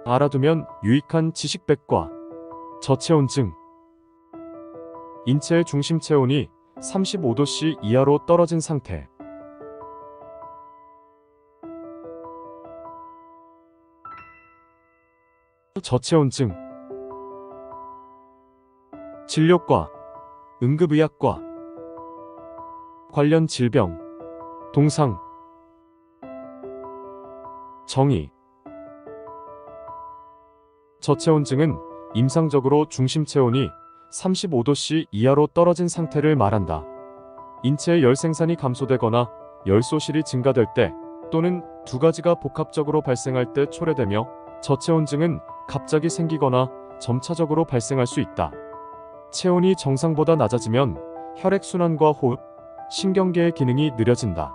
알아두면 유익한 지식백과. 저체온증. 인체의 중심 체온이 35도씨 이하로 떨어진 상태. 저체온증. 진료과, 응급의학과. 관련 질병, 동상. 정의. 저체온증은 임상적으로 중심 체온이 35도씨 이하로 떨어진 상태를 말한다. 인체의 열 생산이 감소되거나 열 소실이 증가될 때, 또는 두 가지가 복합적으로 발생할 때 초래되며, 저체온증은 갑자기 생기거나 점차적으로 발생할 수 있다. 체온이 정상보다 낮아지면 혈액순환과 호흡, 신경계의 기능이 느려진다.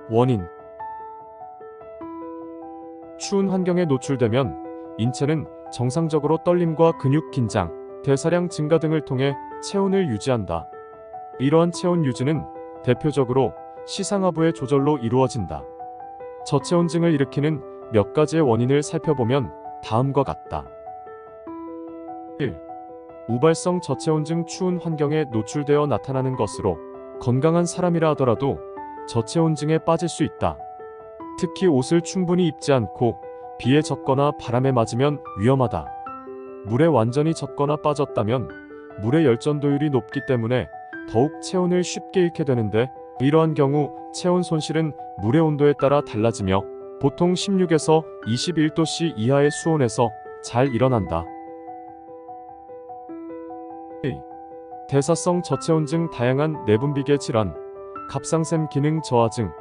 원인. 추운 환경에 노출되면 인체는 정상적으로 떨림과 근육 긴장, 대사량 증가 등을 통해 체온을 유지한다. 이러한 체온 유지는 대표적으로 시상하부의 조절로 이루어진다. 저체온증을 일으키는 몇 가지의 원인을 살펴보면 다음과 같다. 1. 우발성 저체온증. 추운 환경에 노출되어 나타나는 것으로 건강한 사람이라 하더라도 저체온증에 빠질 수 있다. 특히 옷을 충분히 입지 않고 비에 젖거나 바람에 맞으면 위험하다. 물에 완전히 젖거나 빠졌다면 물의 열전도율이 높기 때문에 더욱 체온을 쉽게 잃게 되는데, 이러한 경우 체온 손실은 물의 온도에 따라 달라지며 보통 16에서 21도씨 이하의 수온에서 잘 일어난다. 2. 대사성 저체온증. 다양한 내분비계 질환, 갑상샘 기능 저하증,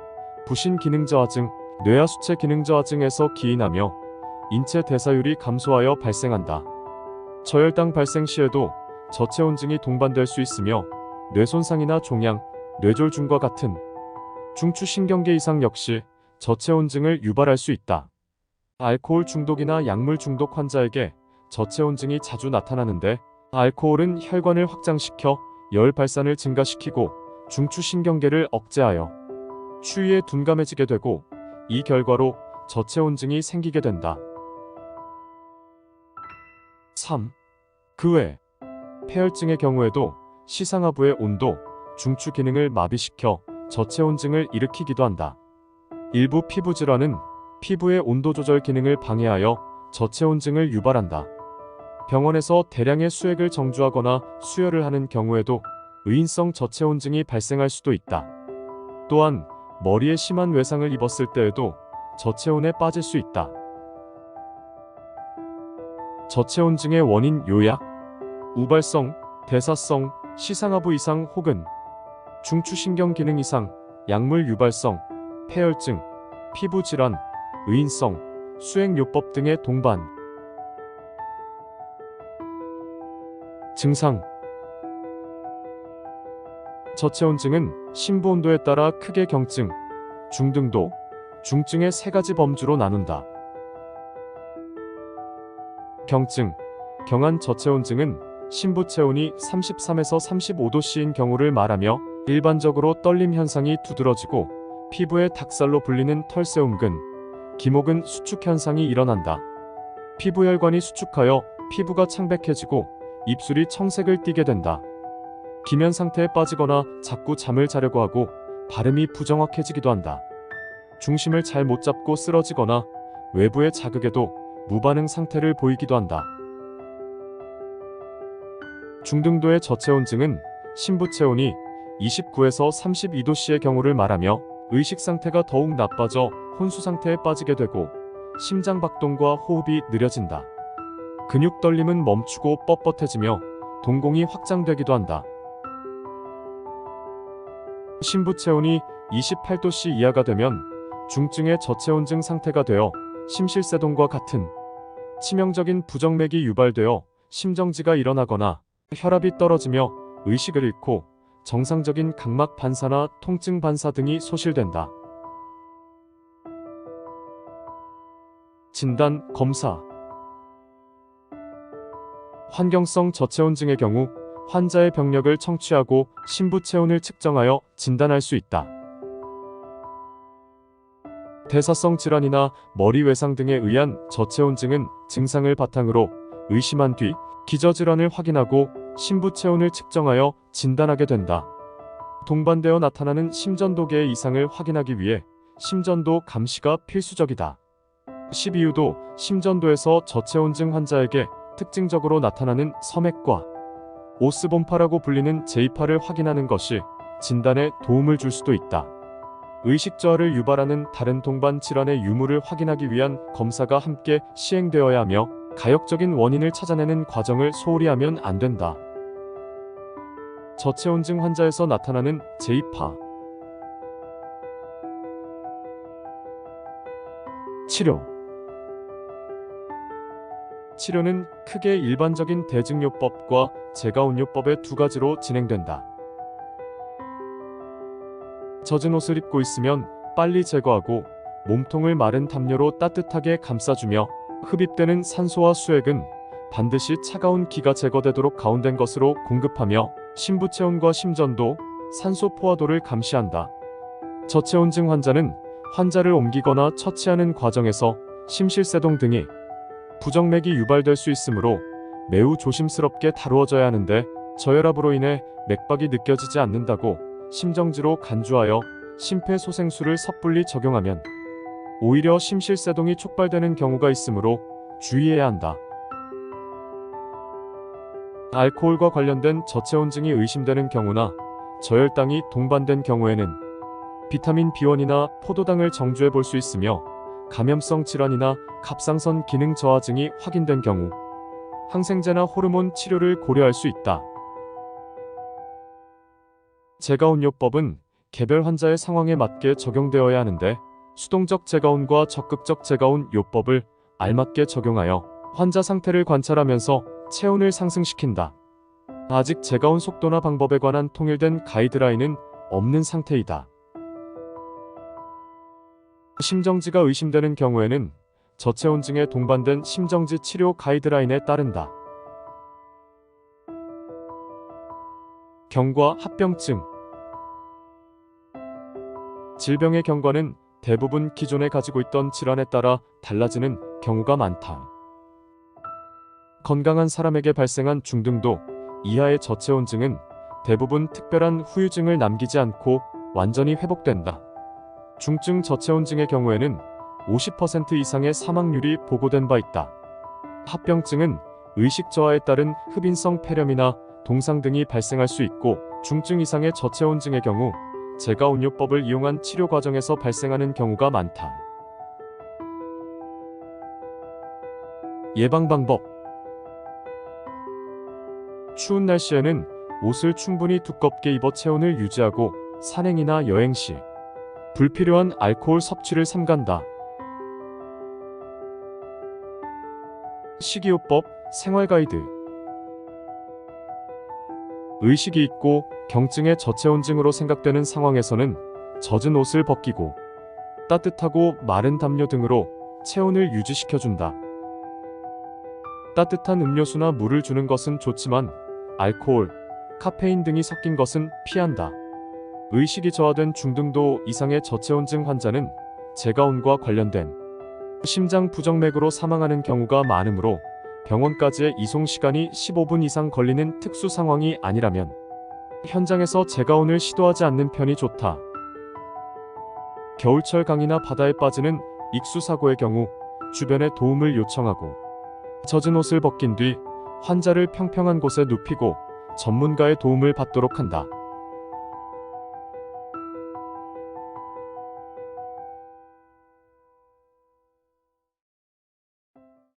부신 기능 저하증, 뇌하 수체 기능 저하증에서 기인하며 인체 대사율이 감소하여 발생한다. 저혈당 발생 시에도 저체온증이 동반될 수 있으며 뇌손상이나 종양, 뇌졸중과 같은 중추신경계 이상 역시 저체온증을 유발할 수 있다. 알코올 중독이나 약물 중독 환자에게 저체온증이 자주 나타나는데, 알코올은 혈관을 확장시켜 열 발산을 증가시키고 중추신경계를 억제하여 추위에 둔감해지게 되고, 이 결과로 저체온증이 생기게 된다. 3. 그 외 폐혈증의 경우에도 시상하부의 온도, 중추 기능을 마비시켜 저체온증을 일으키기도 한다. 일부 피부질환은 피부의 온도 조절 기능을 방해하여 저체온증을 유발한다. 병원에서 대량의 수액을 정주하거나 수혈을 하는 경우에도 의인성 저체온증이 발생할 수도 있다. 또한 머리에 심한 외상을 입었을 때에도 저체온에 빠질 수 있다. 저체온증의 원인 요약. 우발성, 대사성, 시상하부 이상 혹은 중추신경 기능 이상, 약물 유발성, 폐혈증, 피부질환, 의인성, 수액요법 등의 동반. 증상. 저체온증은 심부 온도에 따라 크게 경증, 중등도, 중증의 세 가지 범주로 나눈다. 경증, 경한 저체온증은 심부 체온이 33에서 35도씨인 경우를 말하며, 일반적으로 떨림 현상이 두드러지고 피부에 닭살로 불리는 털세움근, 기모근 수축 현상이 일어난다. 피부 혈관이 수축하여 피부가 창백해지고 입술이 청색을 띠게 된다. 기면 상태에 빠지거나 자꾸 잠을 자려고 하고 발음이 부정확해지기도 한다. 중심을 잘 못 잡고 쓰러지거나 외부의 자극에도 무반응 상태를 보이기도 한다. 중등도의 저체온증은 심부 체온이 29에서 32도씨의 경우를 말하며, 의식 상태가 더욱 나빠져 혼수 상태에 빠지게 되고 심장 박동과 호흡이 느려진다. 근육 떨림은 멈추고 뻣뻣해지며 동공이 확장되기도 한다. 심부 체온이 28도씨 이하가 되면 중증의 저체온증 상태가 되어 심실세동과 같은 치명적인 부정맥이 유발되어 심정지가 일어나거나 혈압이 떨어지며 의식을 잃고 정상적인 각막 반사나 통증 반사 등이 소실된다. 진단, 검사. 환경성 저체온증의 경우 환자의 병력을 청취하고 심부 체온을 측정하여 진단할 수 있다. 대사성 질환이나 머리 외상 등에 의한 저체온증은 증상을 바탕으로 의심한 뒤 기저질환을 확인하고 심부 체온을 측정하여 진단하게 된다. 동반되어 나타나는 심전도계의 이상을 확인하기 위해 심전도 감시가 필수적이다. 12유도 심전도에서 저체온증 환자에게 특징적으로 나타나는 섬액과 오스본파라고 불리는 제2파를 확인하는 것이 진단에 도움을 줄 수도 있다. 의식저하를 유발하는 다른 동반 질환의 유무를 확인하기 위한 검사가 함께 시행되어야 하며 가역적인 원인을 찾아내는 과정을 소홀히 하면 안 된다. 저체온증 환자에서 나타나는 제2파 치료는 크게 일반적인 대증요법과 제가온요법의 두 가지로 진행된다. 젖은 옷을 입고 있으면 빨리 제거하고 몸통을 마른 담요로 따뜻하게 감싸주며 흡입되는 산소와 수액은 반드시 차가운 기가 제거되도록 가온된 것으로 공급하며 심부 체온과 심전도, 산소 포화도를 감시한다. 저체온증 환자는 환자를 옮기거나 처치하는 과정에서 심실세동 등이 부정맥이 유발될 수 있으므로 매우 조심스럽게 다루어져야 하는데 저혈압으로 인해 맥박이 느껴지지 않는다고 심정지로 간주하여 심폐소생술을 섣불리 적용하면 오히려 심실세동이 촉발되는 경우가 있으므로 주의해야 한다. 알코올과 관련된 저체온증이 의심되는 경우나 저혈당이 동반된 경우에는 비타민 B1이나 포도당을 정주해 볼 수 있으며 감염성 질환이나 갑상선 기능 저하증이 확인된 경우 항생제나 호르몬 치료를 고려할 수 있다. 제가온요법은 개별 환자의 상황에 맞게 적용되어야 하는데 수동적 제가온과 적극적 제가온 요법을 알맞게 적용하여 환자 상태를 관찰하면서 체온을 상승시킨다. 아직 제가온 속도나 방법에 관한 통일된 가이드라인은 없는 상태이다. 심정지가 의심되는 경우에는 저체온증에 동반된 심정지 치료 가이드라인에 따른다. 경과 합병증. 질병의 경과는 대부분 기존에 가지고 있던 질환에 따라 달라지는 경우가 많다. 건강한 사람에게 발생한 중등도 이하의 저체온증은 대부분 특별한 후유증을 남기지 않고 완전히 회복된다. 중증 저체온증의 경우에는 50% 이상의 사망률이 보고된 바 있다. 합병증은 의식 저하에 따른 흡인성 폐렴이나 동상 등이 발생할 수 있고 중증 이상의 저체온증의 경우 제가온요법을 이용한 치료 과정에서 발생하는 경우가 많다. 예방 방법. 추운 날씨에는 옷을 충분히 두껍게 입어 체온을 유지하고 산행이나 여행 시 불필요한 알코올 섭취를 삼간다. 식이요법, 생활가이드. 의식이 있고 경증의 저체온증으로 생각되는 상황에서는 젖은 옷을 벗기고 따뜻하고 마른 담요 등으로 체온을 유지시켜준다. 따뜻한 음료수나 물을 주는 것은 좋지만 알코올, 카페인 등이 섞인 것은 피한다. 의식이 저하된 중등도 이상의 저체온증 환자는 제가온과 관련된 심장 부정맥으로 사망하는 경우가 많으므로 병원까지의 이송 시간이 15분 이상 걸리는 특수 상황이 아니라면 현장에서 제가온을 시도하지 않는 편이 좋다. 겨울철 강이나 바다에 빠지는 익수사고의 경우 주변에 도움을 요청하고 젖은 옷을 벗긴 뒤 환자를 평평한 곳에 눕히고 전문가의 도움을 받도록 한다.